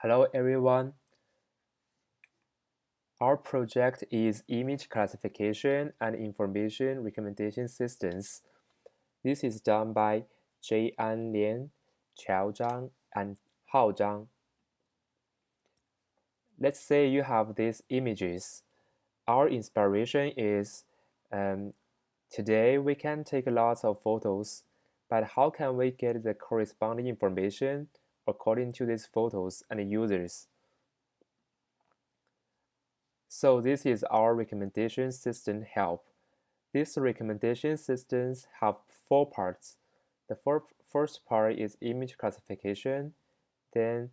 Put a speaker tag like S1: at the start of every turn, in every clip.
S1: Hello everyone. Our project is Image Classification and Information Recommendation Systems. This is done by An Lian, Chao Zhang, and Hao Zhang. Let's say you have these images. Our inspiration is today we can take lots of photos, but how can we get the corresponding information according to these photos and users? So this is our recommendation system help. These recommendation systems have four parts. The first part is image classification, then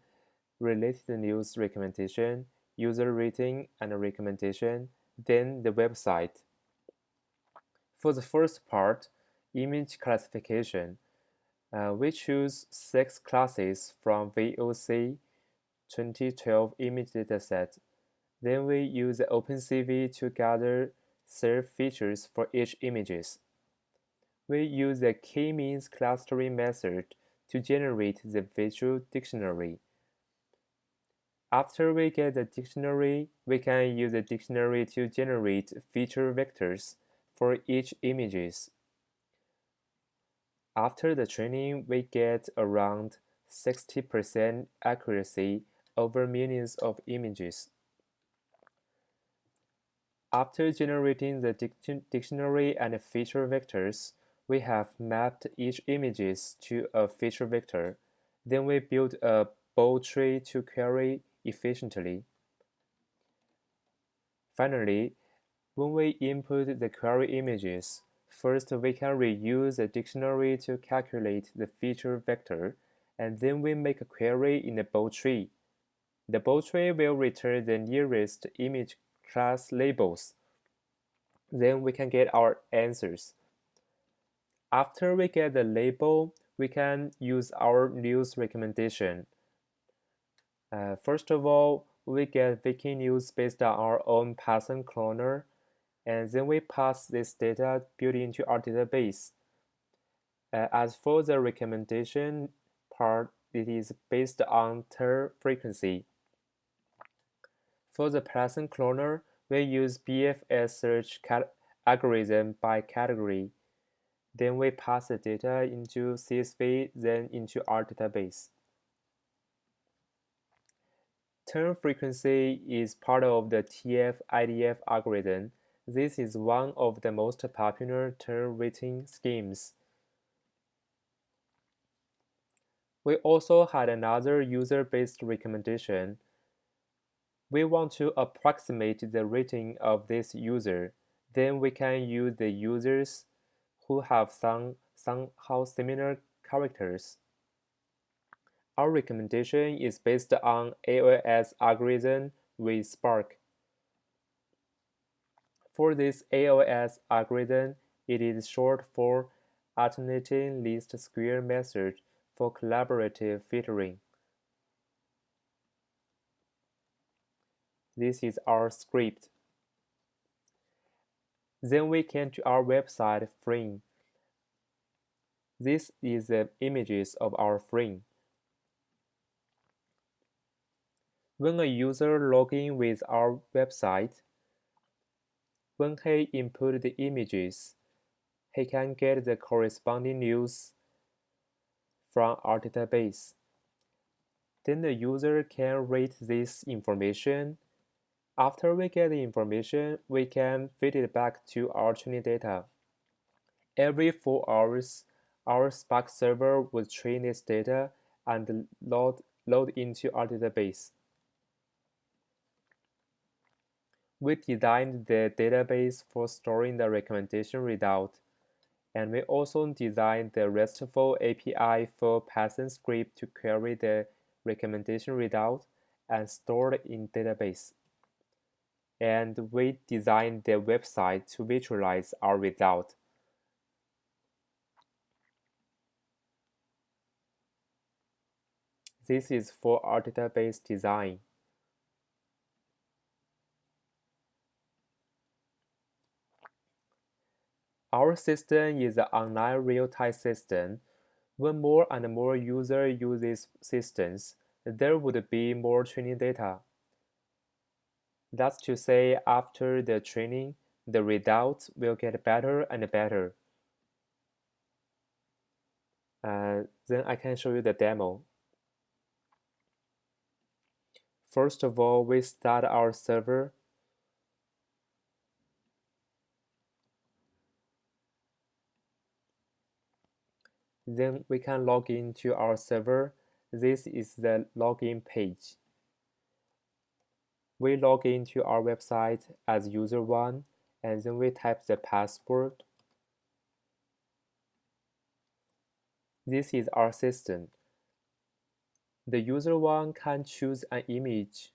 S1: related news recommendation, user rating and recommendation, then the website. For the first part, image classification, we choose 6 classes from VOC 2012 image dataset. Then we use OpenCV to gather serve features for each images. We use the k-means clustering method to generate the visual dictionary. After we get the dictionary, we can use the dictionary to generate feature vectors for each images. After the training, we get around 60% accuracy over millions of images. After generating the dictionary and feature vectors, we have mapped each images to a feature vector. Then we build a bow tree to query efficiently. Finally, when we input the query images, first we can reuse the dictionary to calculate the feature vector, and then we make a query in the bow tree. The bow tree will return the nearest image class labels. Then we can get our answers. After we get the label, we can use our news recommendation. First of all, we get Wikinews based on our own Python cloner, and then we pass this data built into our database. As for the recommendation part, it is based on turn frequency. For the Python cloner, we use BFS search algorithm by category. Then we pass the data into CSV, then into our database. Turn frequency is part of the TF-IDF algorithm. This is one of the most popular turn rating schemes. We also had another user-based recommendation. We want to approximate the rating of this user. Then we can use the users who have somehow similar characters. Our recommendation is based on AOS algorithm with Spark. For this AOS algorithm, it is short for Alternating Least Square method for collaborative filtering. This is our script. Then we came to our website frame. This is the images of our frame. When a user logs in with our website, when he inputs the images, he can get the corresponding news from our database. Then the user can rate this information. After we get the information, we can feed it back to our training data. Every 4 hours, our Spark server would train this data and load into our database. We designed the database for storing the recommendation result, and we also designed the RESTful API for Python script to query the recommendation result and store it in database. And we designed the website to visualize our result. This is for our database design. Our system is an online real-time system. When more and more users use these systems, there would be more training data. That's to say, after the training, the results will get better and better. Then I can show you the demo. First of all, we start our server. Then we can log into our server. This is the login page. We log into our website as user1, and then we type the password. This is our system. The user1 can choose an image.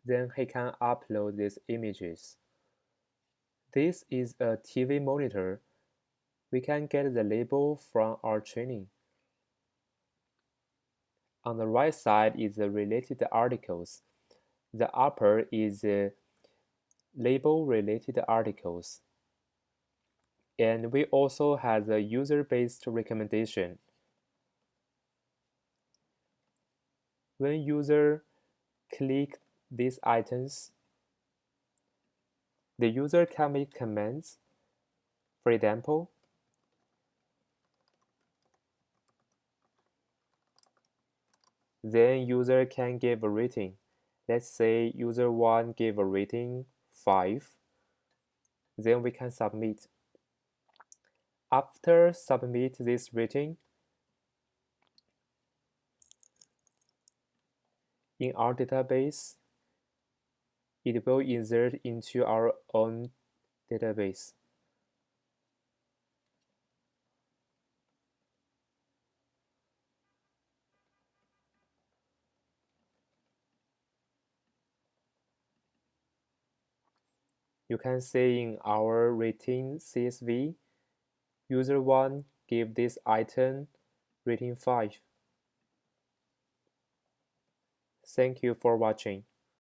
S1: Then he can upload these images. This is a TV monitor. We can get the label from our training. On the right side is the related articles. The upper is label related articles. And we also have the user-based recommendation. When user click these items, the user can make comments. For example, then user can give a rating. Let's say user 1 gave a rating 5. Then we can submit. After submit this rating, in our database, it will insert into our own database. You can see in our rating CSV, user 1 gave this item rating 5. Thank you for watching.